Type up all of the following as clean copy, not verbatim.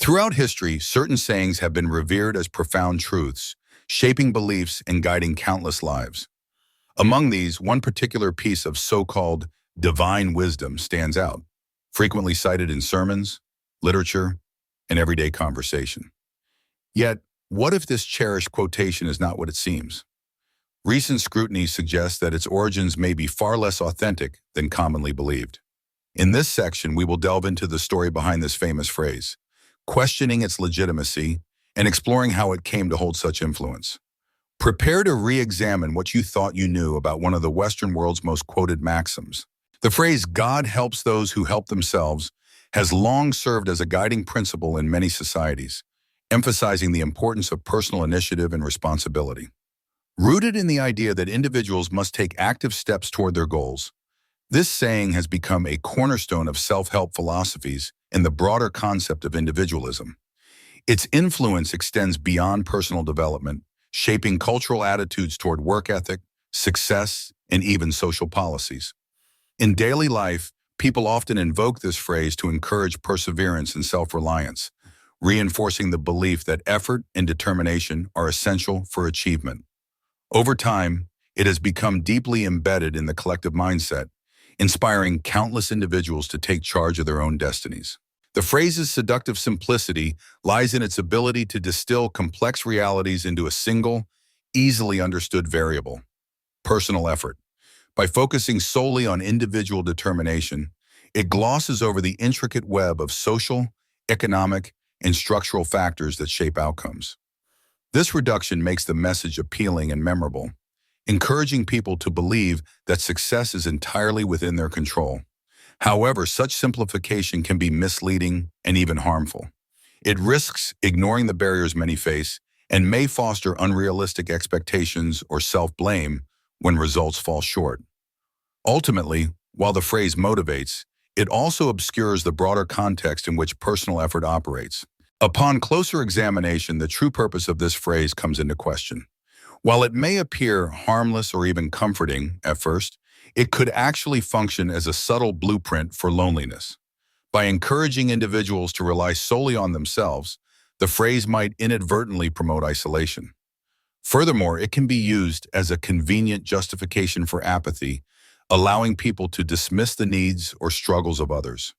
Throughout history, certain sayings have been revered as profound truths, shaping beliefs and guiding countless lives. Among these, one particular piece of so-called divine wisdom stands out, frequently cited in sermons, literature, and everyday conversation. Yet, what if this cherished quotation is not what it seems? Recent scrutiny suggests that its origins may be far less authentic than commonly believed. In this section, we will delve into the story behind this famous phrase, questioning its legitimacy and exploring how it came to hold such influence. Prepare to re-examine what you thought you knew about one of the Western world's most quoted maxims. The phrase, "God helps those who help themselves," has long served as a guiding principle in many societies, emphasizing the importance of personal initiative and responsibility. Rooted in the idea that individuals must take active steps toward their goals, this saying has become a cornerstone of self-help philosophies and the broader concept of individualism. Its influence extends beyond personal development, shaping cultural attitudes toward work ethic, success, and even social policies. In daily life, people often invoke this phrase to encourage perseverance and self-reliance, reinforcing the belief that effort and determination are essential for achievement. Over time, it has become deeply embedded in the collective mindset, inspiring countless individuals to take charge of their own destinies. The phrase's seductive simplicity lies in its ability to distill complex realities into a single, easily understood variable: personal effort. By focusing solely on individual determination, it glosses over the intricate web of social, economic, and structural factors that shape outcomes. This reduction makes the message appealing and memorable, encouraging people to believe that success is entirely within their control. However, such simplification can be misleading and even harmful. It risks ignoring the barriers many face and may foster unrealistic expectations or self-blame when results fall short. Ultimately, while the phrase motivates, it also obscures the broader context in which personal effort operates. Upon closer examination, the true purpose of this phrase comes into question. While it may appear harmless or even comforting at first, it could actually function as a subtle blueprint for loneliness. By encouraging individuals to rely solely on themselves, the phrase might inadvertently promote isolation. Furthermore, it can be used as a convenient justification for apathy, allowing people to dismiss the needs or struggles of others.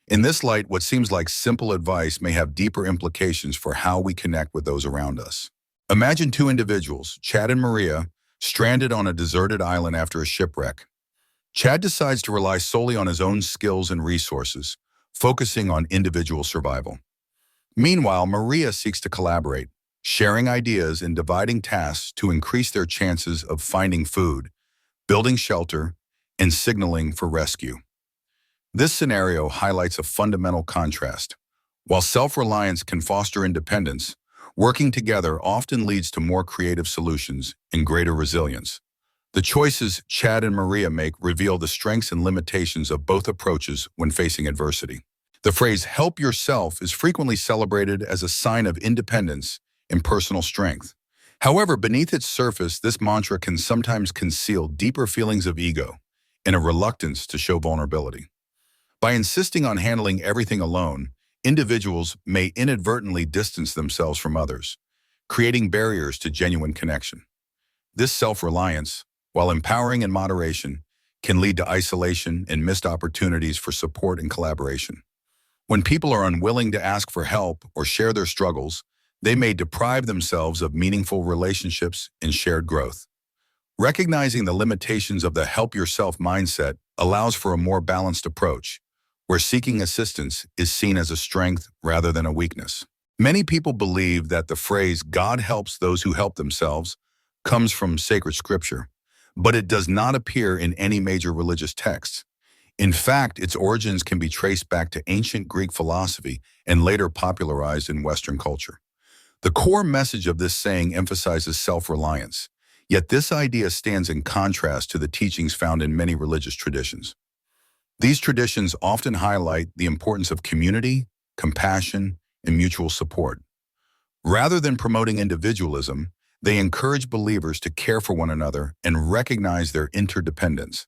In this light, what seems like simple advice may have deeper implications for how we connect with those around us. Imagine two individuals, Chad and Maria, stranded on a deserted island after a shipwreck. Chad decides to rely solely on his own skills and resources, focusing on individual survival. Meanwhile, Maria seeks to collaborate, sharing ideas and dividing tasks to increase their chances of finding food, building shelter, and signaling for rescue. This scenario highlights a fundamental contrast. While self-reliance can foster independence, working together often leads to more creative solutions and greater resilience. The choices Chad and Maria make reveal the strengths and limitations of both approaches when facing adversity. The phrase "help yourself" is frequently celebrated as a sign of independence and personal strength. However, beneath its surface, this mantra can sometimes conceal deeper feelings of ego and a reluctance to show vulnerability. By insisting on handling everything alone, individuals may inadvertently distance themselves from others, creating barriers to genuine connection. This self-reliance, while empowering in moderation, can lead to isolation and missed opportunities for support and collaboration. When people are unwilling to ask for help or share their struggles, they may deprive themselves of meaningful relationships and shared growth. Recognizing the limitations of the help yourself mindset allows for a more balanced approach, where seeking assistance is seen as a strength rather than a weakness. Many people believe that the phrase "God helps those who help themselves" comes from sacred scripture, but it does not appear in any major religious texts. In fact, its origins can be traced back to ancient Greek philosophy and later popularized in Western culture. The core message of this saying emphasizes self-reliance, yet this idea stands in contrast to the teachings found in many religious traditions. These traditions often highlight the importance of community, compassion, and mutual support. Rather than promoting individualism, they encourage believers to care for one another and recognize their interdependence.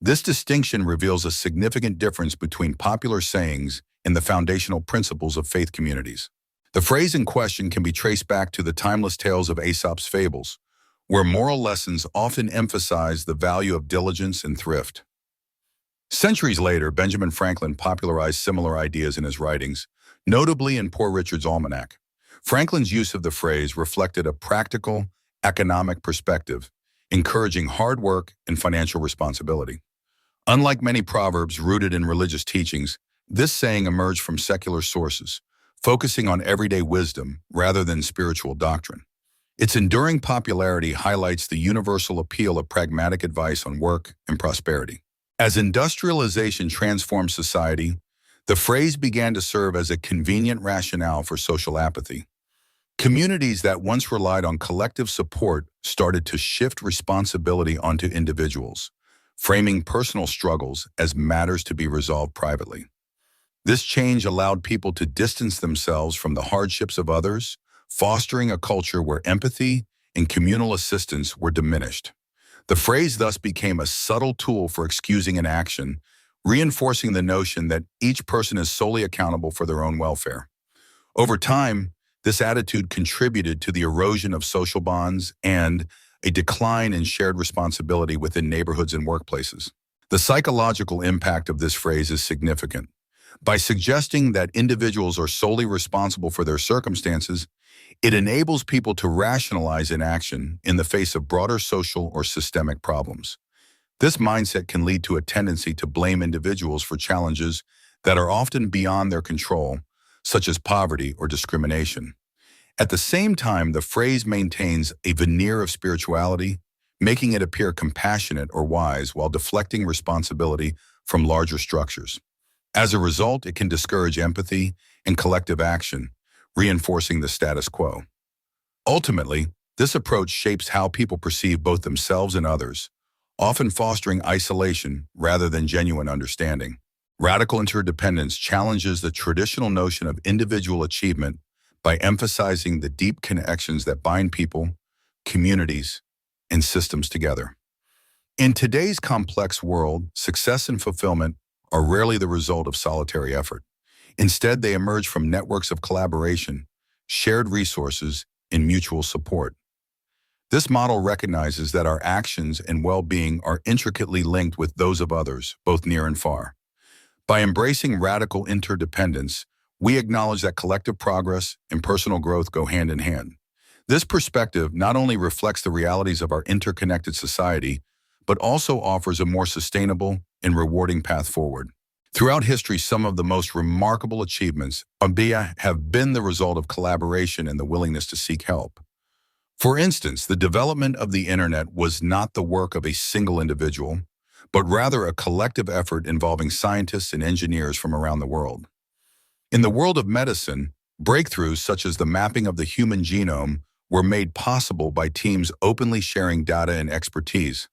This distinction reveals a significant difference between popular sayings in the foundational principles of faith communities. The phrase in question can be traced back to the timeless tales of Aesop's fables, where moral lessons often emphasize the value of diligence and thrift. Centuries later, Benjamin Franklin popularized similar ideas in his writings, notably in Poor Richard's Almanac. Franklin's use of the phrase reflected a practical, economic perspective, encouraging hard work and financial responsibility. Unlike many proverbs rooted in religious teachings, this saying emerged from secular sources, focusing on everyday wisdom rather than spiritual doctrine. Its enduring popularity highlights the universal appeal of pragmatic advice on work and prosperity. As industrialization transformed society, the phrase began to serve as a convenient rationale for social apathy. Communities that once relied on collective support started to shift responsibility onto individuals, framing personal struggles as matters to be resolved privately. This change allowed people to distance themselves from the hardships of others, fostering a culture where empathy and communal assistance were diminished. The phrase thus became a subtle tool for excusing inaction, reinforcing the notion that each person is solely accountable for their own welfare. Over time, this attitude contributed to the erosion of social bonds and a decline in shared responsibility within neighborhoods and workplaces. The psychological impact of this phrase is significant. By suggesting that individuals are solely responsible for their circumstances, it enables people to rationalize inaction in the face of broader social or systemic problems. This mindset can lead to a tendency to blame individuals for challenges that are often beyond their control, such as poverty or discrimination. At the same time, the phrase maintains a veneer of spirituality, making it appear compassionate or wise while deflecting responsibility from larger structures. As a result, it can discourage empathy and collective action, reinforcing the status quo. Ultimately, this approach shapes how people perceive both themselves and others, often fostering isolation rather than genuine understanding. Radical interdependence challenges the traditional notion of individual achievement by emphasizing the deep connections that bind people, communities, and systems together. In today's complex world, success and fulfillment are rarely the result of solitary effort. Instead, they emerge from networks of collaboration, shared resources, and mutual support. This model recognizes that our actions and well-being are intricately linked with those of others, both near and far. By embracing radical interdependence, we acknowledge that collective progress and personal growth go hand in hand. This perspective not only reflects the realities of our interconnected society, but also offers a more sustainable and rewarding path forward. Throughout history, some of the most remarkable achievements have been the result of collaboration and the willingness to seek help. For instance, the development of the internet was not the work of a single individual, but rather a collective effort involving scientists and engineers from around the world. In the world of medicine, breakthroughs such as the mapping of the human genome were made possible by teams openly sharing data and expertise.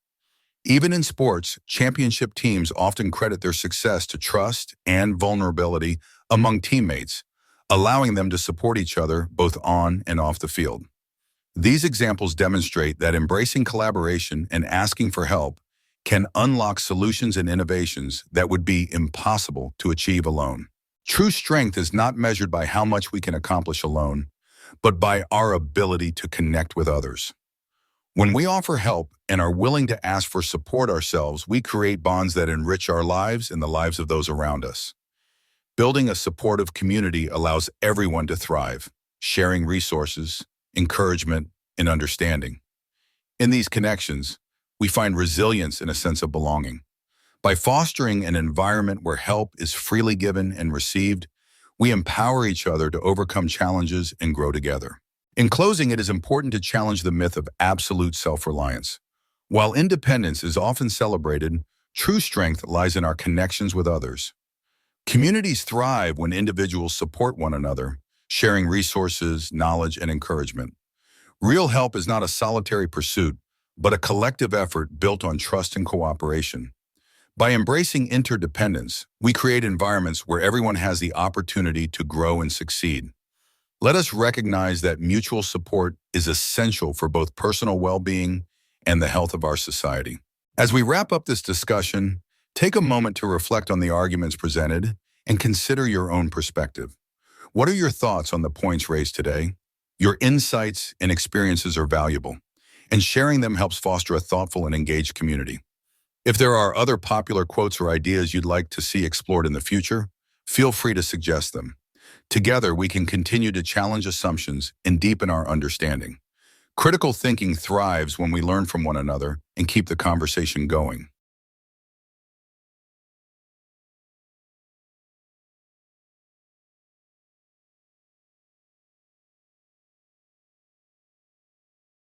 Even in sports, championship teams often credit their success to trust and vulnerability among teammates, allowing them to support each other both on and off the field. These examples demonstrate that embracing collaboration and asking for help can unlock solutions and innovations that would be impossible to achieve alone. True strength is not measured by how much we can accomplish alone, but by our ability to connect with others. When we offer help and are willing to ask for support ourselves, we create bonds that enrich our lives and the lives of those around us. Building a supportive community allows everyone to thrive, sharing resources, encouragement, and understanding. In these connections, we find resilience and a sense of belonging. By fostering an environment where help is freely given and received, we empower each other to overcome challenges and grow together. In closing, it is important to challenge the myth of absolute self-reliance. While independence is often celebrated, true strength lies in our connections with others. Communities thrive when individuals support one another, sharing resources, knowledge, and encouragement. Real help is not a solitary pursuit, but a collective effort built on trust and cooperation. By embracing interdependence, we create environments where everyone has the opportunity to grow and succeed. Let us recognize that mutual support is essential for both personal well-being and the health of our society. As we wrap up this discussion, take a moment to reflect on the arguments presented and consider your own perspective. What are your thoughts on the points raised today? Your insights and experiences are valuable, and sharing them helps foster a thoughtful and engaged community. If there are other popular quotes or ideas you'd like to see explored in the future, feel free to suggest them. Together, we can continue to challenge assumptions and deepen our understanding. Critical thinking thrives when we learn from one another and keep the conversation going.